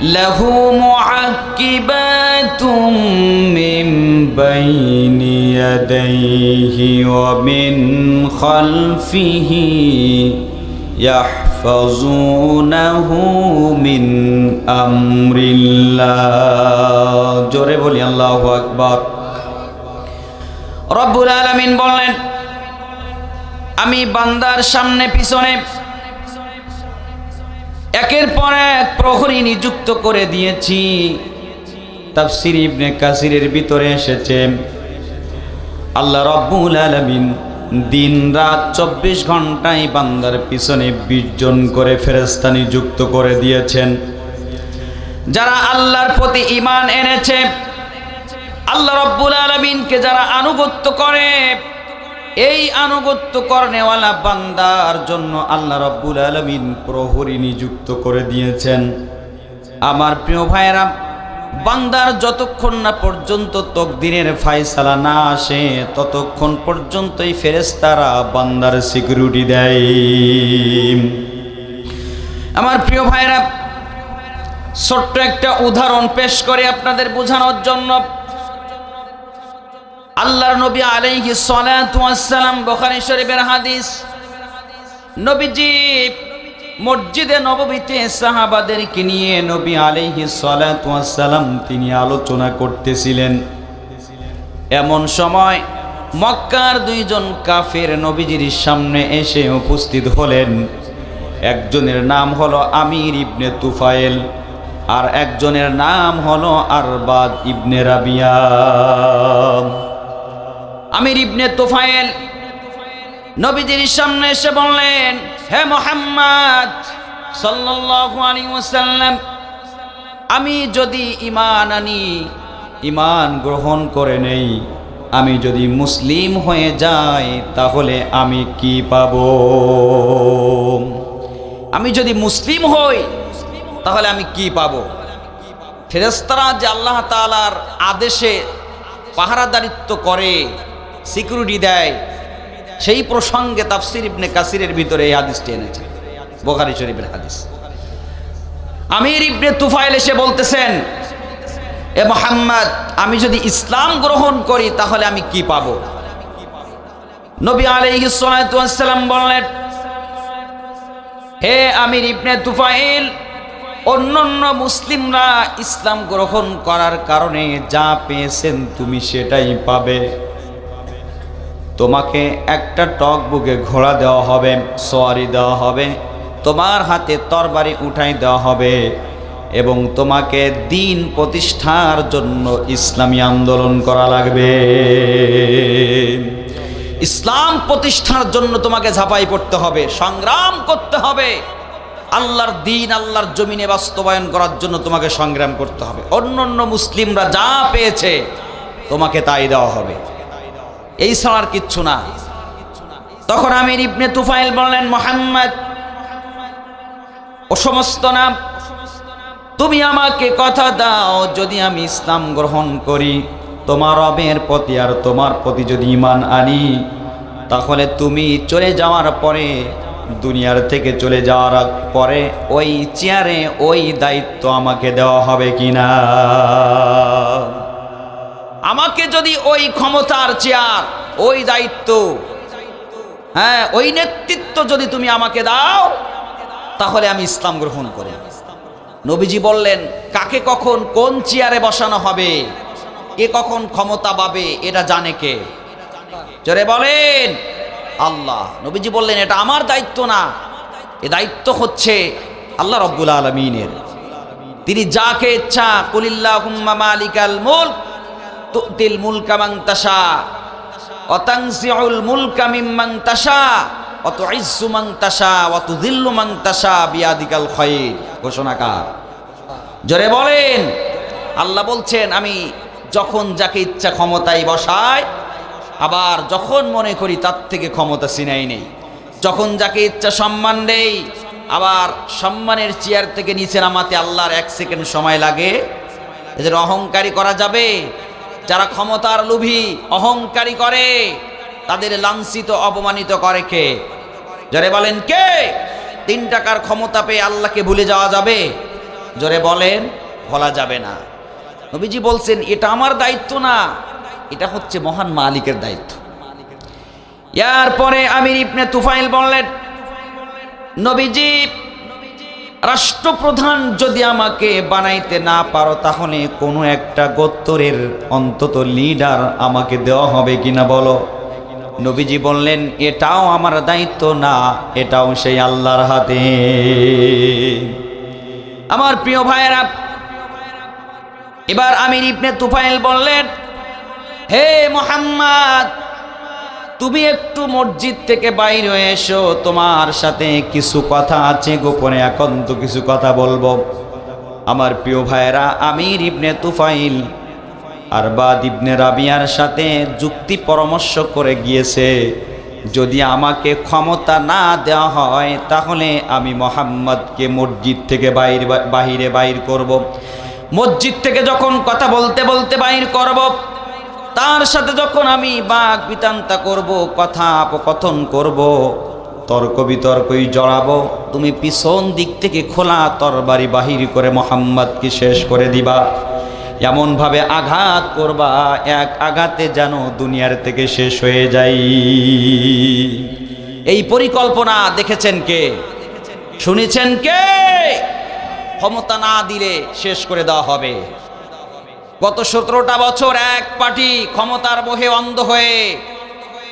লাহু মুআক্কিবাতুম মিন বাইনি ইয়াদাইহি ওয়া মিন খালফিহি ইয়াহফাজুনাহু মিন আমরিল্লাহ। জোরে বলি আল্লাহু আকবার। রব্বুল আলামিন বললেন, আমি বান্দার সামনে পিছনে একের পর এক প্রহরী নিযুক্ত করে দিয়েছি। তাফসীর ইবনে কাসিরের ভিতরে এসেছে, আল্লাহ রব্বুল আলামিন দিন রাত 24 ঘন্টায় বান্দার পিছনে 20 জন করে ফেরেশতা নিযুক্ত করে দিয়েছেন। যারা আল্লাহর প্রতি ঈমান এনেছে, আল্লাহ রব্বুল আলামিনকে যারা আনুগত্য করে, এই আনুগত্য করনেওয়ালা বান্দার জন্য আল্লাহ রব্বুল আলামিন প্রহরী নিযুক্ত করে দিয়েছেন। আমার প্রিয় ভাইয়েরা, বান্দার যতক্ষণ না পর্যন্ত তকদিরের ফায়সালা না আসে ততক্ষণ পর্যন্তই ফেরেশতারা বান্দার সিকিউরিটি দেয়। আমার প্রিয় ভাইয়েরা, ছোট্ট একটা উদাহরণ পেশ করে আপনাদের বোঝানোর জন্য। আল্লাহর নবী আলাইহিস সালাতু ওয়াস সালাম, বুখারী শরীফের হাদিস, নবীজি মসজিদে নববীতে সাহাবাদেরকে নিয়ে নবী আলাইহিস সালাতু ওয়াস সালাম তিনি আলোচনা করতেছিলেন। এমন সময় মক্কার দুইজন কাফের নবীজির সামনে এসে উপস্থিত হলেন। একজনের নাম হলো আমির ইবনে তুফাইল, আর একজনের নাম হলো আরবাদ ইবনে রাবিয়া। আমির ইবনে তুফাইল নবীজির সামনে এসে বললেন, হে মুহাম্মদ সাল্লাল্লাহু আলাইহি ওয়াসাল্লাম, আমি যদি ঈমান আনি, ঈমান গ্রহণ করে নেই, আমি যদি মুসলিম হয়ে যাই তাহলে আমি কি পাবো? আমি যদি মুসলিম হই তাহলে আমি কি পাবো? ফেরেশতারা যে আল্লাহ তাআলার আদেশে পাহারাদারিত্ব করে, সিকিউরিটি দেয়, সেই প্রসঙ্গে তাফসীর ইবনে কাসিরের ভিতরে এই হাদিসটি এনেছে, বুখারী শরীফের হাদিস। আমির ইবনে তুফাইল এসে বলতেছেন, এ মুহাম্মদ, আমি যদি ইসলাম গ্রহণ করি তাহলে আমি কি পাবো? নবী আলাইহিস সালাতু ওয়াস সালাম বললেন, হে আমির ইবনে তুফাইল, অন্যান্য মুসলিমরা ইসলাম গ্রহণ করার কারণে যা পেয়েছেন তুমি সেটাই পাবে। তোমাকে একটা টক বুকে ঘোড়া দেওয়া হবে, সওয়ারি দেওয়া হবে, তোমার হাতে তরবারি উঠাই দেওয়া হবে এবং তোমাকে দ্বীন প্রতিষ্ঠার জন্য ইসলামী আন্দোলন করা লাগবে। ইসলাম প্রতিষ্ঠার জন্য তোমাকে ঝাঁপাই পড়তে হবে, সংগ্রাম করতে হবে। আল্লাহর দ্বীন আল্লাহর জমিনে বাস্তবায়ন করার জন্য তোমাকে সংগ্রাম করতে হবে। অন্যান্য মুসলিমরা যা পেয়েছে তোমাকে তাই দেওয়া হবে, এই ছাড়ার কিচ্ছু না। তখন আমির ইবনে তুফাইল বললেন, মুহাম্মদ, ও সমস্ত নাম, তুমি আমাকে কথা দাও, যদি আমি ইসলাম গ্রহণ করি, তোমার রবের প্রতি আর তোমার প্রতি যদি ঈমান আনি, তাহলে তুমি চলে যাওয়ার পরে, দুনিয়ার থেকে চলে যাওয়ার পরে ওই চেয়ারে ওই দায়িত্ব আমাকে দেওয়া হবে কিনা? আমাকে যদি ওই ক্ষমতার চেয়ার, ওই দায়িত্ব, হ্যাঁ, ওই নেতৃত্ব যদি তুমি আমাকে দাও তাহলে আমি ইসলাম গ্রহণ করব। নবীজি বললেন, কাকে কখন কোন চেয়ারে বসানো হবে, কে কখন ক্ষমতা পাবে এটা জানে কে? জোরে বলেন, আল্লাহ। নবীজি বললেন, এটা আমার দায়িত্ব না, এ দায়িত্ব হচ্ছে আল্লাহ রাব্বুল আলামিনের। তিনি যাকে ইচ্ছা, কুলিল্লাহুম্মা মালিকাল মুলক তুতিল মুলকা মান তাশা ওয়া তানজিউল মুলকা মিম্মান তাশা ওয়া তুইজ্জু মান তাশা ওয়া তুযিল্লু মান তাশা বিয়াদিকাল খায়র। ঘোষণাকার, জোরে বলেন। আল্লাহ বলছেন, আমি যখন যাকে ইচ্ছা ক্ষমতায় বসাই, আবার যখন মনে করি তার থেকে ক্ষমতা ছিনাই নেই। যখন যাকে ইচ্ছা সম্মান দেই, আবার সম্মানের চেয়ার থেকে নিচে নামাতে আল্লাহর 1 সেকেন্ড সময় লাগে। এদের অহংকারী করা যাবে? যারা ক্ষমতার লোভী অহংকারী করে, তাদের লাঞ্ছিত অপমানিত করে কে? যারা বলেন কে? 3 টাকার ক্ষমতা পেয়ে আল্লাহকে ভুলে যাওয়া যাবে? জোরে বলেন, বলা যাবে না। নবীজি বলছেন এটা আমার দায়িত্ব না, এটা হচ্ছে মহান মালিকের দায়িত্ব। এরপরে আমির ইবনে তুফাইল বললেন, নবীজি রাষ্ট্রপ্রধান যদি আমাকে বানাইতে না পারো তাহলে কোনো একটা গোত্রের অন্তত লিডার আমাকে দেওয়া হবে কিনা বলো। নবীজি বললেন এটাও আমার দায়িত্ব না, এটাও সেই আল্লাহর হাতে। আমার প্রিয় ভাইয়েরা, এবার আমির ইবনে তুফাইল বললেন, হে মুহাম্মদ, তুমি একটু মসজিদ থেকে বাইরে এসো, তোমার সাথে কিছু কথা আছে, গোপনে একান্ত কিছু কথা বলবো। আমার প্রিয় ভাইয়েরা, আমির ইবনে তুফাইল আরবাদ ইবনে রাবিয়ার সাথে যুক্তি পরামর্শ করে গিয়েছে, যদি আমাকে ক্ষমতা না দেওয়া হয় তাহলে আমি মুহাম্মদকে মসজিদ থেকে বাহিরে বাইর করব। মসজিদ থেকে যখন কথা বলতে বলতে বাইর করব, তার সাথে যখন আমি বাক বিতান্তা করব, কথা আপকথন করব, তর্ক বিতর্কই জড়াবো, তুমি পিছন দিক থেকে খোলা তরবারি বাহির করে মুহাম্মদকে শেষ করে দিবা। এমনভাবে আঘাত করবা, এক আঘাতে যেন দুনিয়ার থেকে শেষ হয়ে যাই। এই পরিকল্পনা দেখেছেন কে? শুনেছেন কে? ক্ষমতা না দিলে শেষ করে দেওয়া হবে। গত 17টা বছর এক পার্টি ক্ষমতার মোহে অন্ধ হয়ে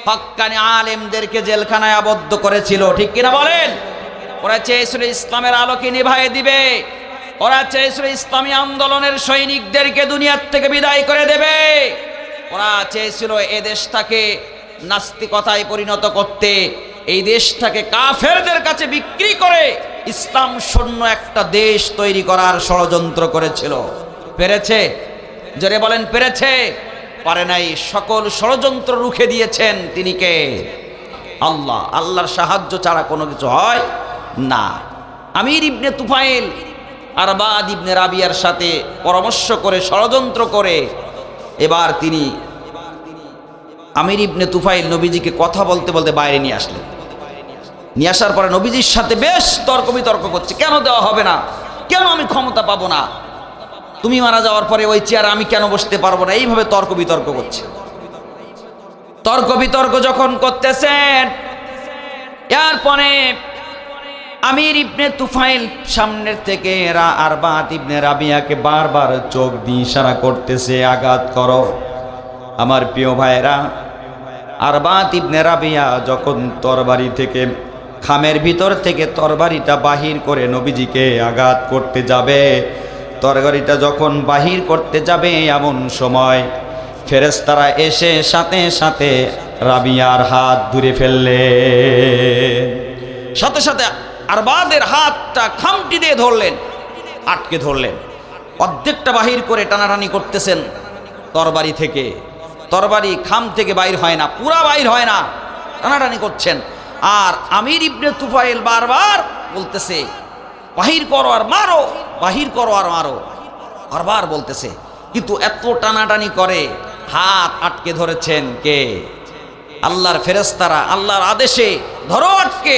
হক্কানি আলেমদেরকে জেলখানায় আবদ্ধ করেছিল, ঠিক কিনা বলেন? ওরা চেয়েছিল ইসলামের আলোকে নিভায়ে দিবে, ওরা চেয়েছিল ইসলামী আন্দোলনের সৈনিকদেরকে দুনিয়ার থেকে বিদায় করে দেবে, ওরা চেয়েছিল এ দেশটাকে নাস্তিকতায় পরিণত করতে, এই দেশটাকে কাফেরদের কাছে বিক্রি করে ইসলাম শূন্য একটা দেশ তৈরি করার ষড়যন্ত্র করেছিল। পেরেছে? জোরে বলেন, পেরেছে? পারে নাই। সকল ষড়যন্ত্র রুখে দিয়েছেন তিনি কে? আল্লাহ। আল্লাহর সাহায্য ছাড়া কোনো কিছু হয় না। আমির ইবনে তুফাইল আরবাদ ইবনে রাবিয়ার সাথে পরামর্শ করে ষড়যন্ত্র করে এবার তিনি আমির ইবনে তুফাইল নবীজিকে কথা বলতে বলতে বাইরে নিয়ে আসলেন। নিয়ে আসার পরে নবীজির সাথে বেশ তর্ক বিতর্ক করছে, কেন দেওয়া হবে না, কেন আমি ক্ষমতা পাবো না, তুমি মারা যাওয়ার পরে ওই চেয়ারে আমি কেন বসতে পারবো না, এইভাবে তর্ক বিতর্ক করছে। তর্ক বিতর্ক যখন করতেছেন, এরপরে আমির ইবনে তুফাইল সামনের থেকে আরবাদ ইবনে রাবিয়াকে বারবার চোখ দিয়ে ইশারা করতেছে, আঘাত করো। আমার প্রিয় ভাইরা, আরবাদ ইবনে রাবিয়া যখন তরবারি থেকে, খামের ভিতর থেকে তরবারিটা বাহির করে নবীজিকে আঘাত করতে যাবে, তরবারিটা যখন বাহির করতে যাবে এমন সময় ফেরেশতারা এসে সাথে সাথে রাবিয়ার হাত ধরে ফেললেন। সাথে সাথে আরবাদের হাতটা খামটি দিয়ে ধরলেন, আটকে ধরলেন, অর্ধেকটা বাহির করে টানাটানি করতেছেন তরবারি থেকে। তরবারি খাম থেকে বাইর হয় না, পুরা বাইর হয় না, টানাটানি করছেন। আর আমির ইবনে তুফাইল বারবার বলতেছে, বাহির করো আর মারো, বাহির করো আর মারো, বারবার বলতেছে। কিন্তু এত টানাটানি করে হাত আটকে ধরেছেন কে? আল্লাহর ফেরেশতারা আল্লাহর আদেশে ধরো আটকে,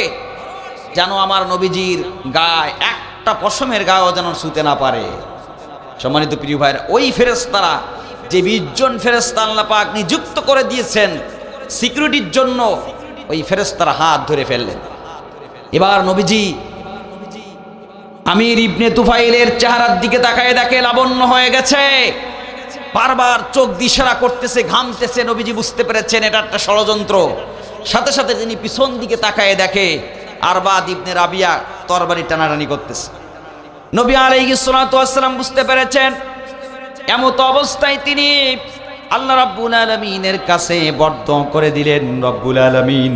যেন আমার নবীজির গায়ে একটা পশমের গায়েও যেন ছুঁতে না পারে। সম্মানিত প্রিয় ভাইরা, ওই ফেরেশতারা যে 20 জন ফেরেশতা আল্লাহ পাক নিযুক্ত করে দিয়েছেন সিকিউরিটির জন্য, ওই ফেরেশতারা হাত ধরে ফেললেন। এবার নবীজি আমির ইবনে তুফাইলের চেহারার দিকে তাকায় দেখে লাবণ্য হয়ে গেছে, বারবার চোখ দিশারা করতেছে, ঘামতেছে। নবীজি বুঝতে পেরেছেন এটা একটা ষড়যন্ত্র। সাথে সাথে তিনি পিছন দিকে তাকায় দেখে আরবাদ ইবনে রাবিয়া তরবারি টানাটানি করতেছে। নবী আলাইহিস সালাতু ওয়াস সালাম বুঝতে পেরেছেন। এমত অবস্থায় তিনি আল্লাহ রাব্বুল আলামিনের কাছে বরদোয়া করে দিলেন, রব্বুল আলামিন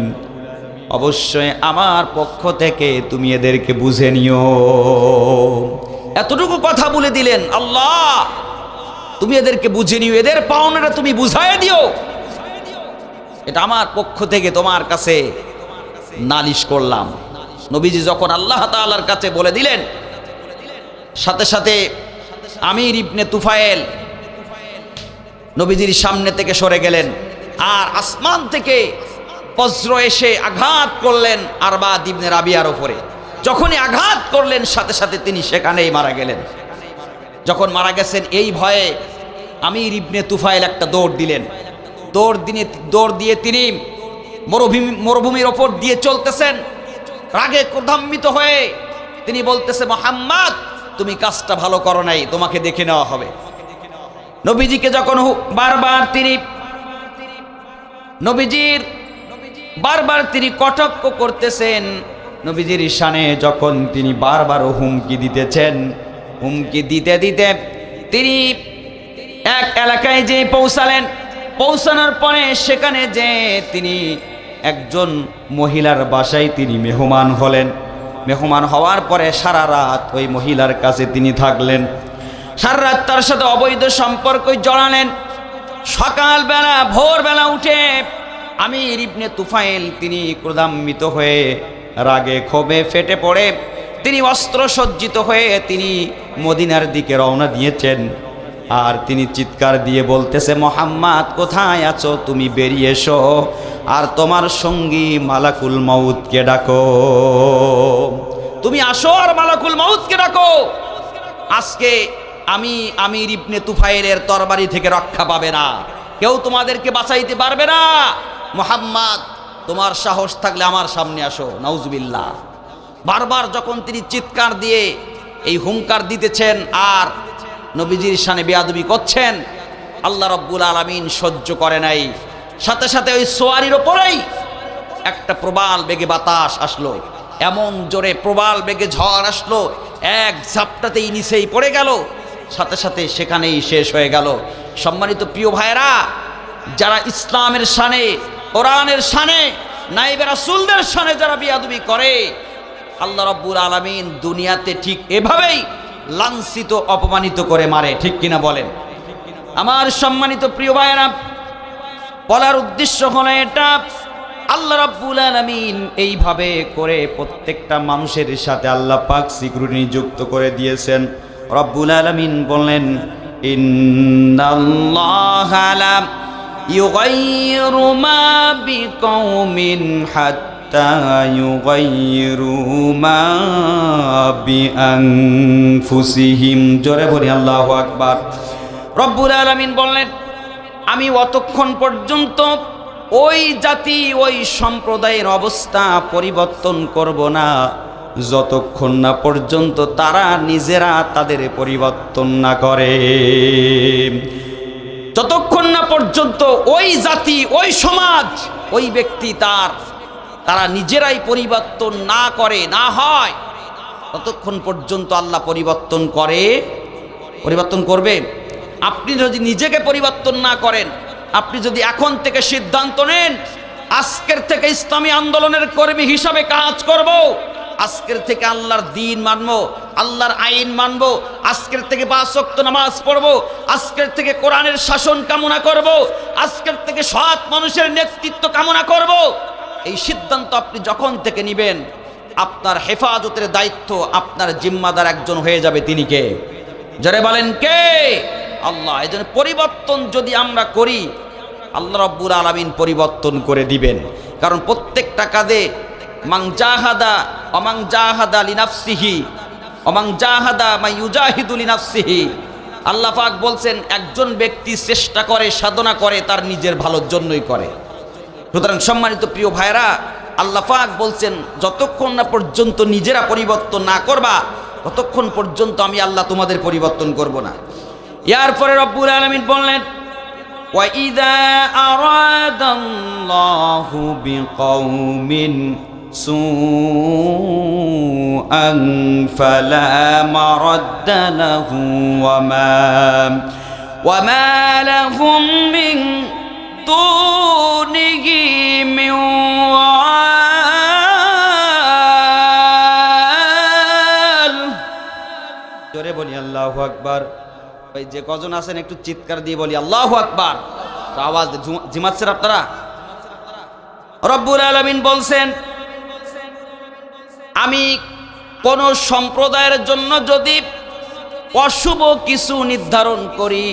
অবশ্যই আমার পক্ষ থেকে তুমি এদেরকে বুঝে নিও। এতটুকু কথা বলে দিলেন, আল্লাহ তুমি এদেরকে বুঝে নিও, এদের পাওনাটা তুমি বুঝায় দিও, এটা আমার পক্ষ থেকে তোমার কাছে নালিশ করলাম। নবীজি যখন আল্লাহ তাআলার কাছে বলে দিলেন, সাথে সাথে আমির ইবনে তুফাইল নবীজির সামনে থেকে সরে গেলেন, আর আসমান থেকে বজ্র এসে আঘাত করলেন আরবাদ ইবনে রাবিয়ার উপরে। যখনই আঘাত করলেন সাথে সাথে তিনি সেখানেই মারা গেলেন। যখন মারা গেছেন এই ভয়ে আমির ইবনে তুফাইল একটা দৌড় দিলেন। দৌড় দিয়ে তিনি মরুভূমির ওপর দিয়ে চলতেছেন। রাগে ক্রোধান্বিত হয়ে তিনি বলতেছে, মুহাম্মদ তুমি কাজটা ভালো করো নাই, তোমাকে দেখে নেওয়া হবে। নবীজিকে যখন বারবার তিনি কটাক্ষ করতেছেন, নবীজির শানে যখন তিনি বারবার হুমকি দিতেছেন, হুমকি দিতে দিতে তিনি এক এলাকায় যে পৌঁছানোর পরে সেখানে যে তিনি একজন মহিলার বাসায় তিনি মেহমান হলেন। মেহমান হওয়ার পরে সারা রাত ওই মহিলার কাছে তিনি থাকলেন, সারা রাত তার সাথে অবৈধ সম্পর্ক জড়ালেন। সকালবেলা ভোরবেলা উঠে আমির ইবনে তুফাইল তিনি ক্রোধান্বিত হয়ে রাগে ক্ষোভে ফেটে পড়ে তিনি অস্ত্র সজ্জিত হয়ে তিনি মদিনার দিকে রওনা দিয়েছেন। আর তিনি চিৎকার দিয়ে বলতেছে, মুহাম্মদ কোথায় আছো, তুমি বেরিয়ে এসো, আর তোমার সঙ্গী মালাকুল মউতকে ডাকো, তুমি আসো আর মালাকুল মউতকে ডাকো। আজকে আমি আমির ইবনে তুফাইলের তরবারি থেকে রক্ষা পাবে না, কেউ তোমাদেরকে বাঁচাইতে পারবে না। মুহাম্মদ তোমার সাহস থাকলে আমার সামনে আসো। নাউজুবিল্লাহ। বারবার যখন তিনি চিৎকার দিয়ে এই হুঙ্কার দিতেছেন আর নবীজির শানে বেয়াদবি করছেন, আল্লাহ রাব্বুল আলামিন সহ্য করে নাই। সাথে সাথে ওই সোয়ারির ওপরেই একটা প্রবাল বেগে বাতাস আসলো, এমন জোরে প্রবাল বেগে ঝড় আসলো, এক ঝাপটাতেই নিচেই পড়ে গেল, সাথে সাথে সেখানেই শেষ হয়ে গেল। সম্মানিত প্রিয় ভাইরা, যারা ইসলামের শানে, কোরআনের শানে, নাইবে রাসূলদের শানে যারা বেয়াদবি করে, আল্লাহ রাব্বুল আলামিন দুনিয়াতে ঠিক এভাবেই লাঞ্ছিত অপমানিত করে মারে। ঠিক কিনা বলেন? আমার সম্মানিত প্রিয় ভাইরা, বলার উদ্দেশ্য হলো এটা, আল্লাহ রাব্বুল আলামিন এইভাবে করে প্রত্যেকটা মানুষের সাথে আল্লাহ পাক সিকিউরিটি নিযুক্ত করে দিয়েছেন। রব্বুল আলামিন বললেন, ইন্নাল্লাহা লা ইউগাইয়িরু মা বিকাউমিন হাত্তা ইউগাইয়িরু মা বিআনফুসিহিম। জোরে বলি আল্লাহু আকবার। রব্বুল আলামিন বললেন, আমি অতক্ষণ পর্যন্ত ওই জাতি, ওই সম্প্রদায়ের অবস্থা পরিবর্তন করব না যতক্ষণ না পর্যন্ত তারা নিজেরা তাদের পরিবর্তন না করে, যতক্ষণ না পর্যন্ত ওই জাতি, ওই সমাজ, ওই ব্যক্তি তারা নিজেরাই পরিবর্তন না করে, না হয়, ততক্ষণ পর্যন্ত আল্লাহ পরিবর্তন করবে। আপনি যদি নিজেকে পরিবর্তন না করেন, আপনি যদি এখন থেকে সিদ্ধান্ত নেন আজকের থেকে ইসলামী আন্দোলনের কর্মী হিসাবে কাজ করব, আজকের থেকে আল্লাহর দ্বীন মানব, আল্লাহর আইন মানব, আজকের থেকে 5 ওয়াক্ত নামাজ পড়ব, আজকের থেকে কোরআনের শাসন কামনা করব, আজকের থেকে সৎ মানুষের নেতৃত্ব কামনা করব, এই সিদ্ধান্ত আপনি যখন থেকে নেবেন, আপনার হেফাজতের দায়িত্ব আপনার জিম্মাদার একজন হয়ে যাবে। তিনি কে? যারা বলেন কে? আল্লাহ। এই জন্য পরিবর্তন যদি আমরা করি, আল্লাহ রাব্বুল আলামিন পরিবর্তন করে দিবেন। কারণ প্রত্যেকটা কাজে মান জাহাদা লিনাফসিহি ওমান জাহাদা মাইয়ুজাহিদু লিনাফসিহি। আল্লাহ পাক বলছেন, একজন ব্যক্তি চেষ্টা করে, সাধনা করে, তার নিজের ভালোর জন্যই করে। সুতরাং সম্মানিত প্রিয় ভাইরা, আল্লাহ পাক বলছেন, যতক্ষণ না পর্যন্ত নিজেরা পরিবর্তন না করবা, ততক্ষণ পর্যন্ত আমি আল্লাহ তোমাদের পরিবর্তন করব না। এরপরে রব্বুল আলামিন বললেন, ওয়া ইযা আরাদাল্লাহু বিকাউমিন সুআন ফালা মারাদ্দা লাহু ওয়া মা লাহুম মিন দুনিহি মিন ওয়াল। জোরে বলি আল্লাহু আকবার। ভাই যে কজন আছেন একটু চিৎকার দিয়ে বলি আল্লাহু আকবার। তো আওয়াজ জিমাচ্ছেন আপনারা? রব্বুল আলামিন বলছেন, আমি কোন সম্প্রদায়ের জন্য যদি অশুভ কিছু নির্ধারণ করি,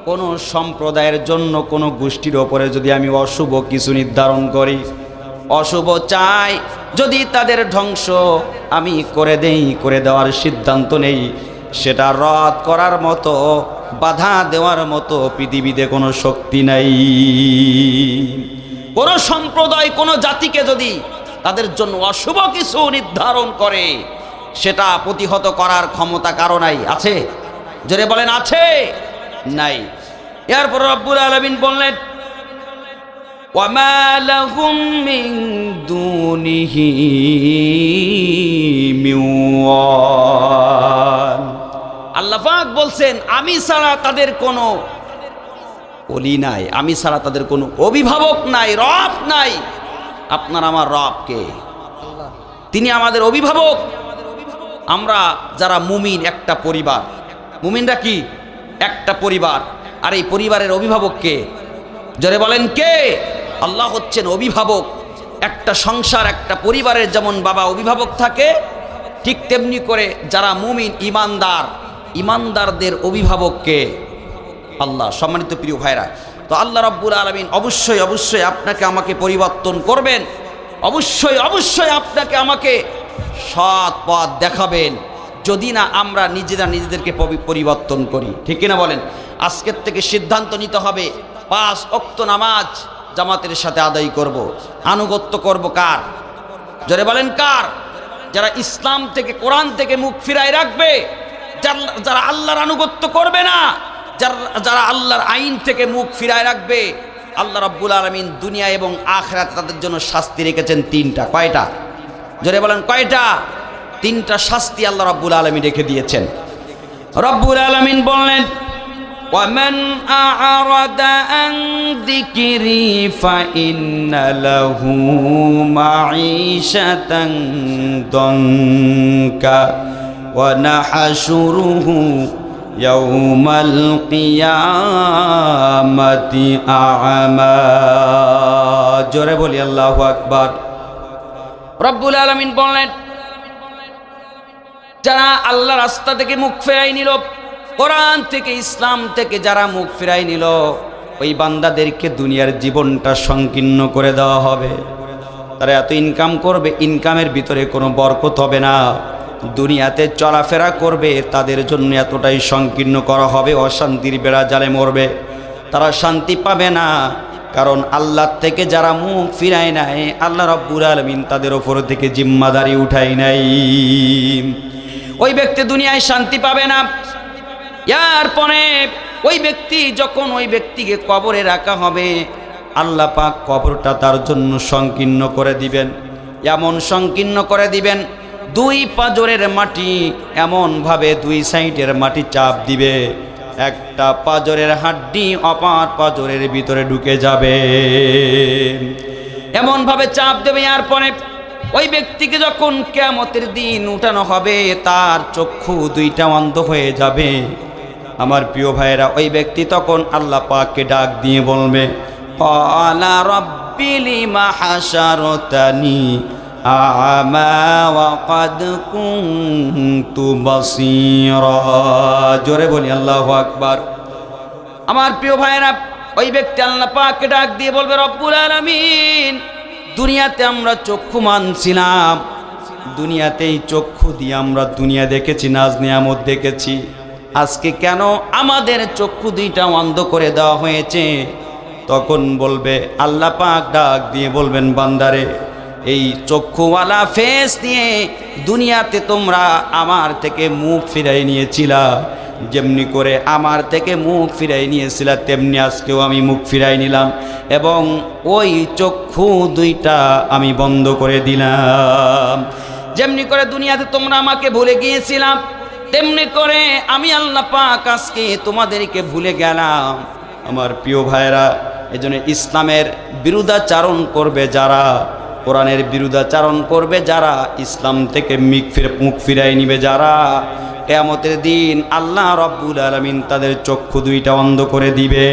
কোন সম্প্রদায়ের জন্য, কোন গোষ্ঠীর ওপরে যদি আমি অশুভ কিছু নির্ধারণ করি, অশুভ চাই, যদি তাদের ধ্বংস আমি করে দেওয়ার সিদ্ধান্ত নেই, সেটা রদ করার মতো, বাধা দেওয়ার মতো পৃথিবীতে কোনো শক্তি নাই। কোন সম্প্রদায় কোন জাতিকে যদি তাদের জন্য অশুভ কিছু নির্ধারণ করে, সেটা প্রতিহত করার ক্ষমতা কারো নাই। আছে? জোরে বলেন, আছে? নাই। এরপর রব্বুল আলামিন বললেন, ওয়ামা লাহুম মিন দুনিহি মিন ওয়াল। আল্লাহ পাক বলছেন, আমি ছাড়া তাদের কোনো ওলি নাই, আমি ছাড়া তাদের কোনো অভিভাবক নাই, রব নাই। আপনার আমার রব কে? তিনি আমাদের অভিভাবক। আমরা যারা মুমিন, একটা পরিবার। মুমিনরা কি? একটা পরিবার। আর এই পরিবারের অভিভাবক কে? জোরে বলেন, কে? আল্লাহ হচ্ছেন অভিভাবক। একটা সংসার, একটা পরিবারের যেমন বাবা অভিভাবক থাকে, ঠিক তেমনি করে যারা মুমিন ইমানদার, ইমানদারদের অভিভাবক কে? আল্লাহ। সম্মানিত প্রিয় ভাইরা, তো আল্লাহ রাব্বুল আলামিন অবশ্যই অবশ্যই আপনাকে আমাকে পরিবর্তন করবেন। অবশ্যই অবশ্যই আপনাকে আমাকে সৎ পথ দেখাবেন, যদি না আমরা নিজেরা নিজেদেরকে পরিবর্তন করি। ঠিক কিনা বলেন? আজকের থেকে সিদ্ধান্ত নিতে হবে, 5 ওয়াক্ত নামাজ জামাতের সাথে আদায় করব। আনুগত্য করব কার? জোরে বলেন, কার? যারা ইসলাম থেকে, কোরআন থেকে মুখ ফিরায় রাখবে, যারা আল্লাহর আনুগত্য করবে না, যারা আল্লাহর আইন থেকে মুখ ফিরায় রাখবে, আল্লাহ রাব্বুল আলামিন দুনিয়া এবং আখিরাতে তাদের জন্য শাস্তি রেখেছেন 3টা। কয়টা? জোরে বলেন, কয়টা? 3টা শাস্তি আল্লাহ রাব্বুল আলামিন রেখে দিয়েছেন। রাব্বুল আলামিন বললেন, ওয়ামান আ'রাদা আন যিকরি ফাইন্না লাহু মাঈশাতান দানকা ওয়া নাহশুরুহু ইয়াউমাল কিয়ামাতি আ'মা। জোরে বলি আল্লাহু আকবার। রব্বুল আলামিন বললেন, যারা আল্লাহর রাস্তা থেকে মুখ ফেরাই নিল, কোরআন থেকে, ইসলাম থেকে যারা মুখ ফিরাই নিল, ওই বান্দাদেরকে দুনিয়ার জীবনটা সংকীর্ণ করে দেওয়া হবে। তারা এত ইনকাম করবে, ইনকামের ভিতরে কোনো বরকত হবে না। দুনিয়াতে চলাফেরা করবে, তাদের জন্য এতটাই সংকীর্ণ করা হবে, অশান্তির বেড়া জালে মরবে। তারা শান্তি পাবে না, কারণ আল্লাহ থেকে যারা মুখ ফিরায় নাই, আল্লাহ রাব্বুল আলামিন তাদের ওপর থেকে জিম্মাদারি উঠাই নাই। ওই ব্যক্তি দুনিয়ায় শান্তি পাবে না। এরপরে ওই ব্যক্তি যখন, ওই ব্যক্তিকে কবরে রাখা হবে, আল্লাহ পাক কবরটা তার জন্য সংকীর্ণ করে দিবেন। এমন সংকীর্ণ করে দিবেন, 2 পাঁজরের মাটি এমনভাবে 2 সাইডের মাটি চাপ দিবে, একটা পাঁজরের হাড্ডি অপর পাঁজরের ভিতরে ঢুকে যাবে, এমনভাবে চাপ দেবে। এরপরে ওই ব্যক্তিকে যখন কিয়ামতের দিন উঠানো হবে, তার চক্ষু 2টা অন্ধ হয়ে যাবে। আমার প্রিয় ভাইরা, ওই ব্যক্তি তখন আল্লাহ পাককে ডাক দিয়ে বলবে, ক্বালা রাব্বি লিমা হাশারতানি আ'মা ওয়া ক্বাদ কুনতু বাসীরা। জোরে বলি আল্লাহু আকবার। আমার প্রিয় ভাইরা, ওই ব্যক্তি আল্লাহ পাককে ডাক দিয়ে বলবে, রব্বুল আলামিন, দুনিয়াতে আমরা চক্ষু মানছিলাম, দুনিয়াতেই চক্ষু দিয়ে আমরা দুনিয়া দেখেছি, নাজ নিয়ামত দেখেছি, আজকে কেন আমাদের চক্ষু 2টা অন্ধ করে দেওয়া হয়েছে? তখন বলবে, আল্লাহ পাক ডাক দিয়ে বলবেন, বান্দারে, এই চক্ষুওয়ালা ফেস নিয়ে দুনিয়াতে তোমরা আমার থেকে মুখ ফিরাই নিয়েছিলা, যেমনি করে আমার থেকে মুখ ফিরাই নিয়েছিলা, তেমনি আজকেও আমি মুখ ফিরাই নিলাম, এবং ওই চক্ষু 2টা আমি বন্ধ করে দিলাম। যেমনি করে দুনিয়াতে তোমরা আমাকে ভুলে গিয়েছিলাম, তেমনি করে আমি আল্লাহ পাক আজকে তোমাদেরকে ভুলে গেলাম। আমার প্রিয় ভাইরা, এজন্য ইসলামের বিরুদ্ধাচারণ করবে যারা, কোরআনের বিরুদ্ধাচারণ করবে যারা, ইসলাম থেকে মুখ ফিরাই নিবে যারা, কিয়ামতের দিন আল্লাহ রাব্বুল আলামিন তাদের চক্ষু 2টা অন্ধ করে দিবে।